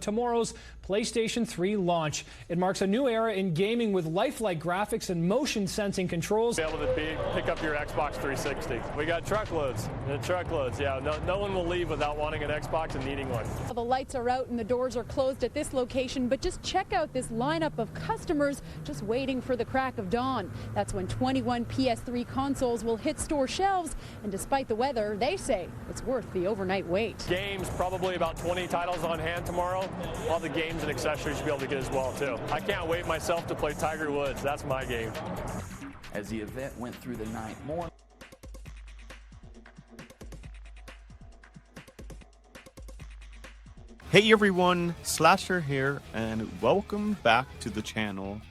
tomorrow's PlayStation 3 launch. It marks a new era in gaming with lifelike graphics and motion sensing controls. Be able to pick up your Xbox 360. We got truckloads and truckloads. Yeah, no one will leave without wanting an Xbox and needing one. The lights are out and the doors are closed at this location, but just check out this lineup of customers just waiting for the crack of dawn. That's when 21 PS3 consoles will hit store shelves, and despite the weather, they say it's worth the overnight wait. Games, probably about 20 titles on hand tomorrow. All the games and accessories you'll be able to get as well, too. I can't wait myself to play Tiger Woods. That's my game. As the event went through the night, more Hey everyone, Slasher here, and welcome back to the channel.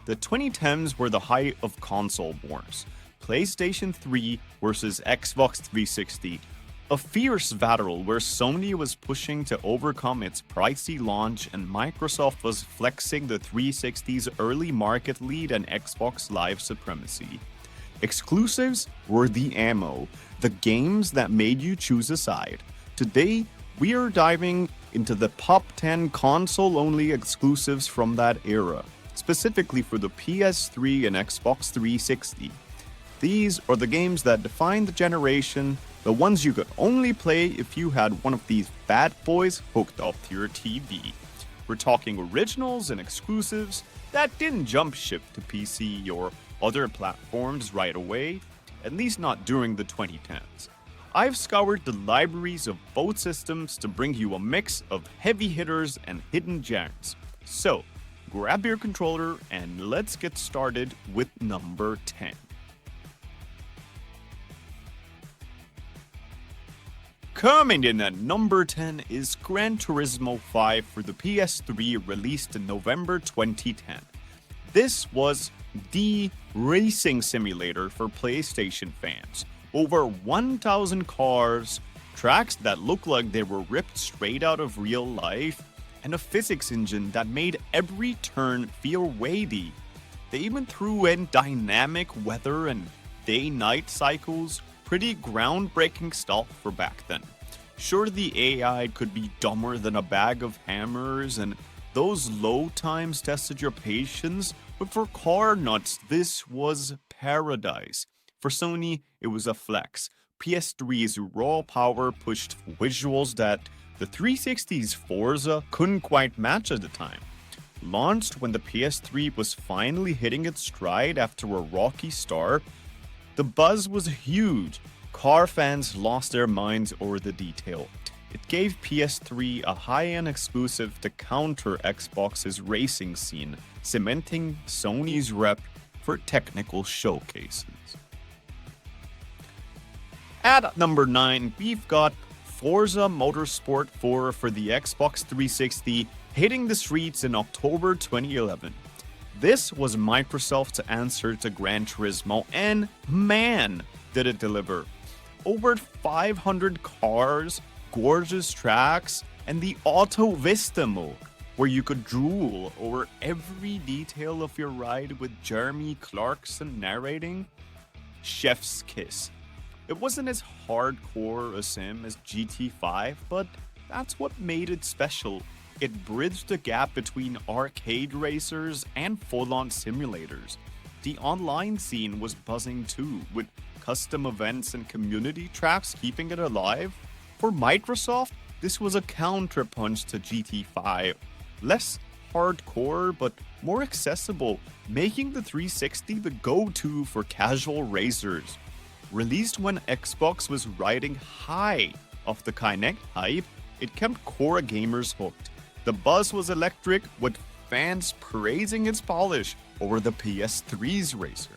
The 2010s were the height of console wars. PlayStation 3 versus Xbox 360. A fierce battle where Sony was pushing to overcome its pricey launch and Microsoft was flexing the 360's early market lead and Xbox Live supremacy. Exclusives were the ammo, the games that made you choose a side. Today, we are diving into the top 10 console-only exclusives from that era, specifically for the PS3 and Xbox 360. These are the games that defined the generation, the ones you could only play if you had one of these bad boys hooked up to your TV. We're talking originals and exclusives that didn't jump ship to PC or other platforms right away, at least not during the 2010s. I've scoured the libraries of both systems to bring you a mix of heavy hitters and hidden gems. So, grab your controller and let's get started with number 10. Coming in at number 10 is Gran Turismo 5 for the PS3, released in November 2010. This was the racing simulator for PlayStation fans. Over 1,000 cars, tracks that looked like they were ripped straight out of real life, and a physics engine that made every turn feel weighty. They even threw in dynamic weather and day-night cycles, pretty groundbreaking stuff for back then. Sure, the AI could be dumber than a bag of hammers, and those load times tested your patience, but for car nuts, this was paradise. For Sony, it was a flex. PS3's raw power pushed visuals that the 360's Forza couldn't quite match at the time. Launched when the PS3 was finally hitting its stride after a rocky start, the buzz was huge. Car fans lost their minds over the detail. It gave PS3 a high-end exclusive to counter Xbox's racing scene, cementing Sony's rep for technical showcases. At number 9, we've got Forza Motorsport 4 for the Xbox 360, hitting the streets in October 2011. This was Microsoft's answer to Gran Turismo, and man, did it deliver. Over 500 cars, gorgeous tracks, and the Auto Vista mode, where you could drool over every detail of your ride with Jeremy Clarkson narrating. Chef's kiss. It wasn't as hardcore a sim as GT5, but that's what made it special. It bridged the gap between arcade racers and full-on simulators. The online scene was buzzing too, with custom events and community tracks keeping it alive. For Microsoft, this was a counterpunch to GT5. Less hardcore, but more accessible, making the 360 the go-to for casual racers. Released when Xbox was riding high off the Kinect hype, it kept core gamers hooked. The buzz was electric, with fans praising its polish over the PS3's racer.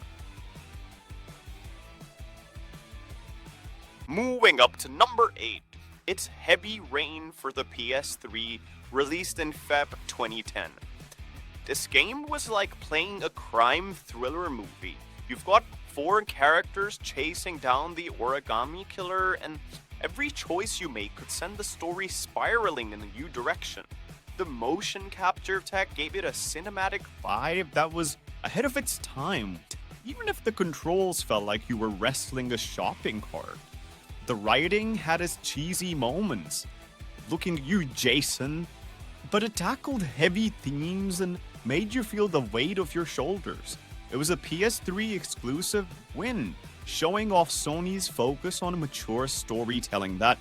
Moving up to number 8, it's Heavy Rain for the PS3, released in Feb 2010. This game was like playing a crime thriller movie. You've got 4 characters chasing down the origami killer, and every choice you make could send the story spiraling in a new direction. The motion capture tech gave it a cinematic vibe that was ahead of its time, even if the controls felt like you were wrestling a shopping cart. The writing had its cheesy moments. Looking at you, Jason. but it tackled heavy themes and made you feel the weight of your shoulders. It was a PS3 exclusive win, showing off Sony's focus on mature storytelling that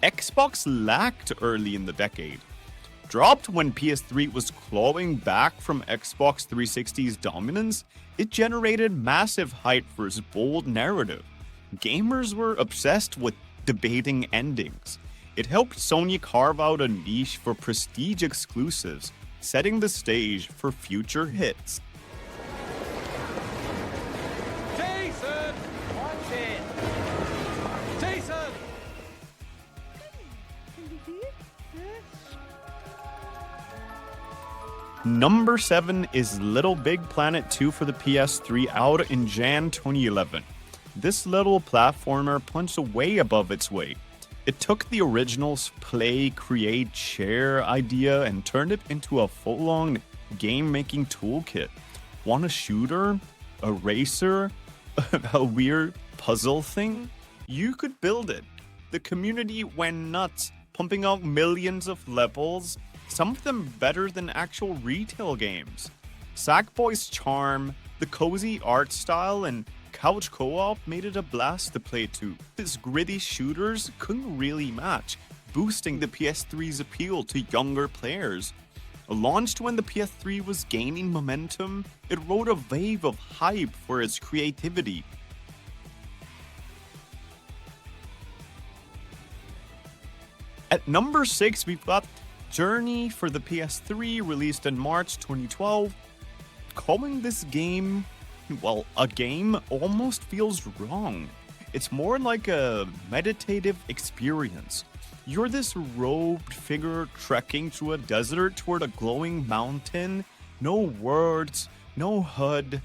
Xbox lacked early in the decade. Dropped when PS3 was clawing back from Xbox 360's dominance, it generated massive hype for its bold narrative. Gamers were obsessed with debating endings. It helped Sony carve out a niche for prestige exclusives, setting the stage for future hits. Jason! Watch it! Jason! Number 7 is Little Big Planet 2 for the PS3, out in Jan 2011. This little platformer punched way above its weight. It took the original's play, create, share idea and turned it into a full-on game-making toolkit. Want a shooter? A racer? A weird puzzle thing? You could build it. The community went nuts, pumping out millions of levels, some of them better than actual retail games. Sackboy's charm, the cozy art style, and couch co-op made it a blast to play too. These gritty shooters couldn't really match, boosting the PS3's appeal to younger players. Launched when the PS3 was gaining momentum, it rode a wave of hype for its creativity. At number 6, we've got Journey for the PS3, released in March 2012. Calling this game, well, a game almost feels wrong. It's more like a meditative experience. You're this robed figure trekking through a desert toward a glowing mountain. No words, no HUD,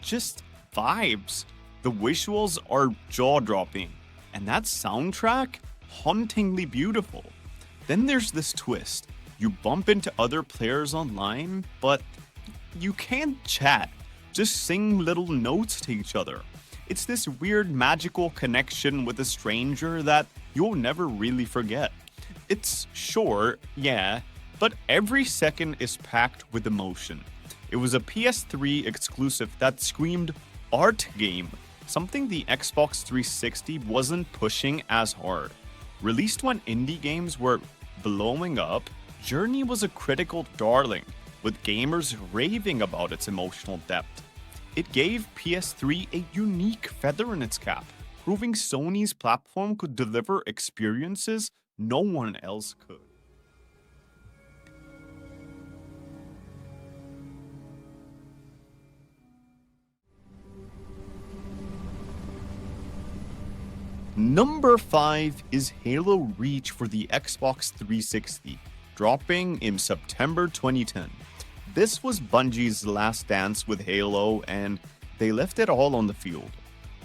just vibes. The visuals are jaw-dropping, and that soundtrack, hauntingly beautiful. Then there's this twist. You bump into other players online, but you can't chat. Just sing little notes to each other. It's this weird magical connection with a stranger that you'll never really forget. It's short, yeah, but every second is packed with emotion. It was a PS3 exclusive that screamed art game, something the Xbox 360 wasn't pushing as hard. Released when indie games were blowing up, Journey was a critical darling, with gamers raving about its emotional depth. It gave PS3 a unique feather in its cap, proving Sony's platform could deliver experiences no one else could. Number 5 is Halo Reach for the Xbox 360, dropping in September 2010. This was Bungie's last dance with Halo, and they left it all on the field.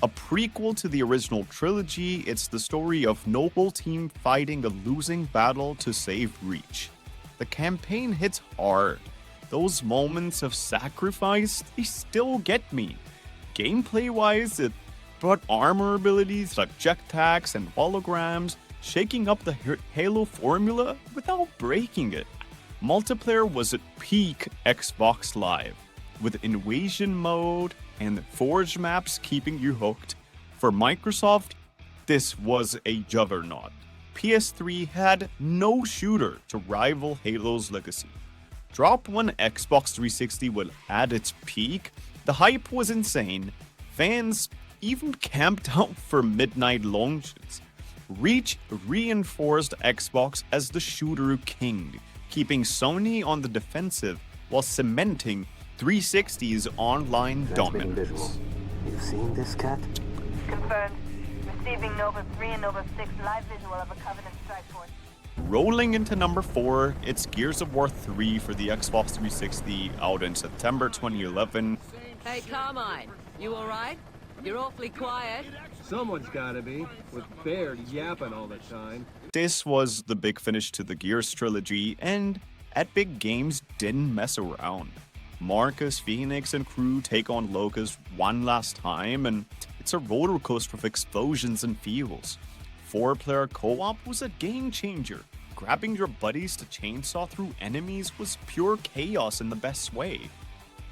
A prequel to the original trilogy, it's the story of Noble Team fighting a losing battle to save Reach. The campaign hits hard. Those moments of sacrifice, they still get me. Gameplay-wise, it brought armor abilities like jetpacks and holograms, shaking up the Halo formula without breaking it. Multiplayer was at peak Xbox Live, with invasion mode and forge maps keeping you hooked. For Microsoft, this was a juggernaut. PS3 had no shooter to rival Halo's legacy. Dropped when Xbox 360 was at its peak, the hype was insane. Fans even camped out for midnight launches. Reach reinforced Xbox as the shooter king, keeping Sony on the defensive while cementing 360's online dominance. You've seen this, Cat? Confirmed. Receiving Nova 3 and Nova 6 live visual of a Covenant strike force. Rolling into number 4, it's Gears of War 3 for the Xbox 360, out in September 2011. Hey, Carmine, you alright? You're awfully quiet. Someone's gotta be, with Baird yapping all the time. This was the big finish to the Gears trilogy, and Epic Games didn't mess around. Marcus, Phoenix, and crew take on Locust one last time, and it's a roller coaster of explosions and feels. 4-player co-op was a game changer. grabbing your buddies to chainsaw through enemies was pure chaos in the best way.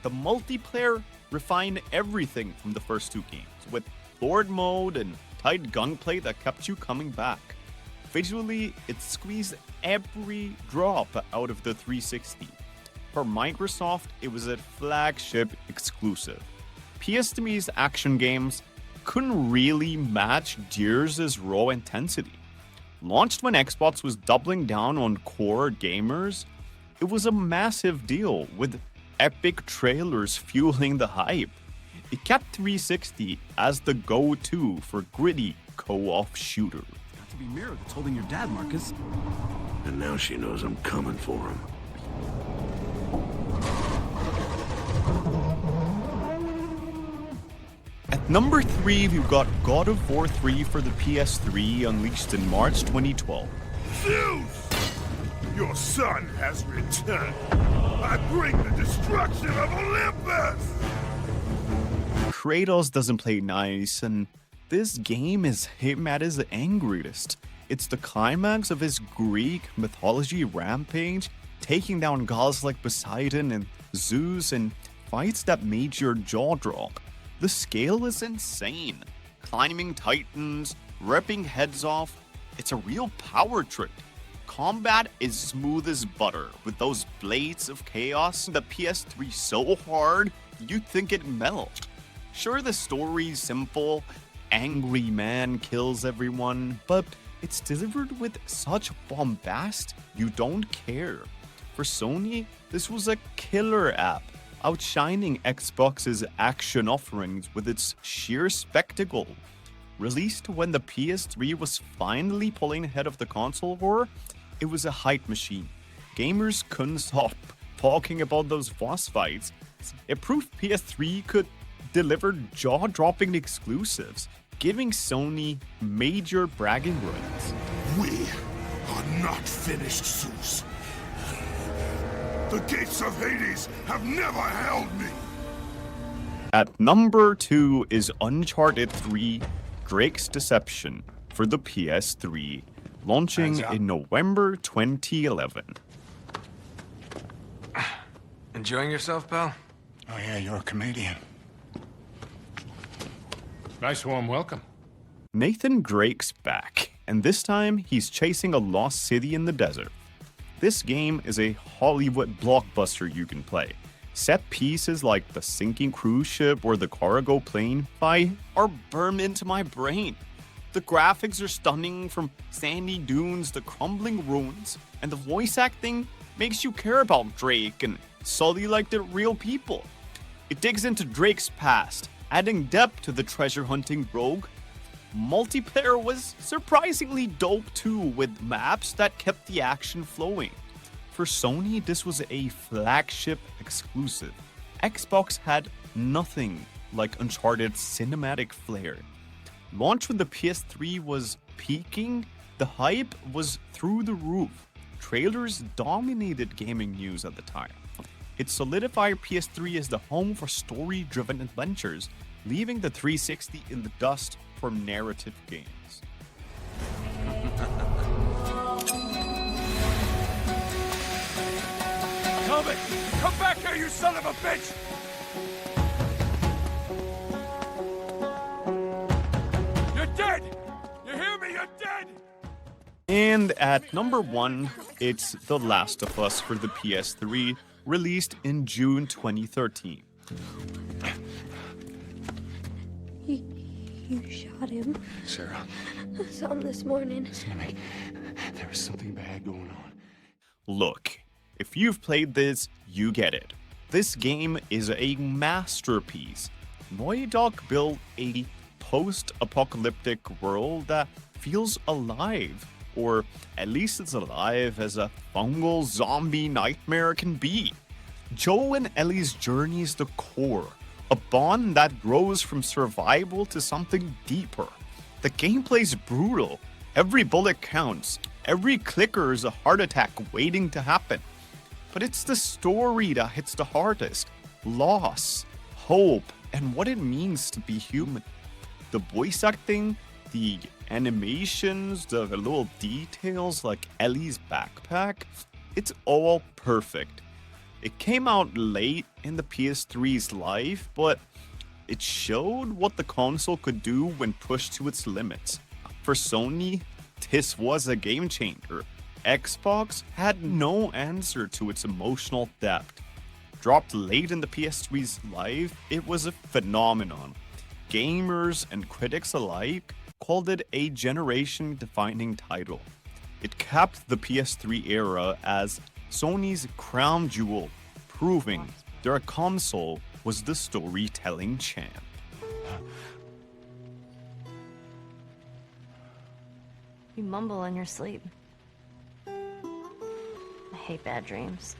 The multiplayer refined everything from the first two games, with Lord mode and tight gunplay that kept you coming back. Visually, it squeezed every drop out of the 360. For Microsoft, it was a flagship exclusive. PS3's action games couldn't really match Gears' raw intensity. Launched when Xbox was doubling down on core gamers, it was a massive deal, with epic trailers fueling the hype. It kept 360 as the go-to for gritty co-op shooter. Got to be Mira that's holding your dad, Marcus. And now she knows I'm coming for him. At number 3, we've got God of War 3 for the PS3, unleashed in March 2012. Zeus! Your son has returned. I bring the destruction of Olympus! Kratos doesn't play nice, and this game is him at his angriest. It's the climax of his Greek mythology rampage, taking down gods like Poseidon and Zeus in fights that made your jaw drop. The scale is insane. Climbing titans, ripping heads off, it's a real power trip. Combat is smooth as butter, with those blades of chaos and the PS3 so hard you'd think it'd melt. Sure, the story's simple, angry man kills everyone, but it's delivered with such bombast you don't care. For Sony, this was a killer app, outshining Xbox's action offerings with its sheer spectacle. Released when the PS3 was finally pulling ahead of the console war, it was a hype machine. Gamers couldn't stop talking about those boss fights. It proved PS3 could deliver jaw-dropping exclusives, giving Sony major bragging rights. We are not finished, Zeus. The gates of Hades have never held me. At number 2 is Uncharted 3: Drake's Deception for the PS3, launching in November 2011. Enjoying yourself, pal? Oh yeah, you're a comedian. Nice warm welcome. Nathan Drake's back, and this time he's chasing a lost city in the desert. This game is a Hollywood blockbuster you can play. Set pieces like the sinking cruise ship or the cargo plane fight are burned into my brain. The graphics are stunning, from sandy dunes to crumbling ruins, and the voice acting makes you care about Drake and Sully like they're real people. It digs into Drake's past, adding depth to the treasure-hunting rogue. Multiplayer was surprisingly dope too, with maps that kept the action flowing. For Sony, this was a flagship exclusive. Xbox had nothing like Uncharted's cinematic flair. Launch when the PS3 was peaking, the hype was through the roof. Trailers dominated gaming news at the time. It solidified PS3 as the home for story-driven adventures, leaving the 360 in the dust for narrative games. Helmet! Come back here, you son of a bitch! You're dead! You hear me? You're dead! And at number 1, it's The Last of Us for the PS3, released in June 2013. You shot him. Sarah. I saw him this morning. Sammy, there is something bad going on. Look, if you've played this, you get it. This game is a masterpiece. Naughty Dog built a post-apocalyptic world that feels alive, or at least as alive as a fungal zombie nightmare can be. Joe and Ellie's journey is the core, a bond that grows from survival to something deeper. The gameplay's brutal. Every bullet counts. Every clicker is a heart attack waiting to happen. But it's the story that hits the hardest. Loss, hope, and what it means to be human. The voice acting, the animations, the little details like Ellie's backpack, it's all perfect. It came out late in the PS3's life, but it showed what the console could do when pushed to its limits. For Sony, this was a game changer. Xbox had no answer to its emotional depth. Dropped late in the PS3's life, it was a phenomenon. Gamers and critics alike called it a generation-defining title. It capped the PS3 era as Sony's crown jewel, proving their console was the storytelling champ. You mumble in your sleep. I hate bad dreams.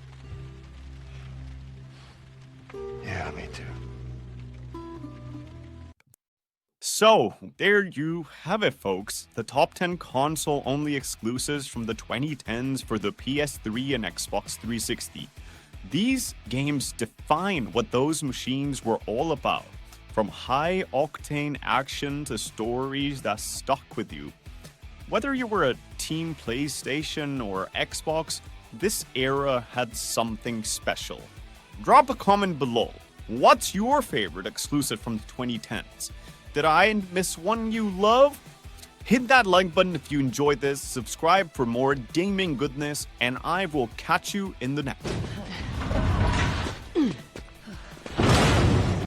Yeah, me too. So, there you have it, folks. The top 10 console-only exclusives from the 2010s for the PS3 and Xbox 360. These games define what those machines were all about, from high-octane action to stories that stuck with you. Whether you were a Team PlayStation or Xbox, this era had something special. Drop a comment below. What's your favorite exclusive from the 2010s? Did I miss one you love? Hit that like button if you enjoyed this, subscribe for more gaming goodness, and I will catch you in the next one.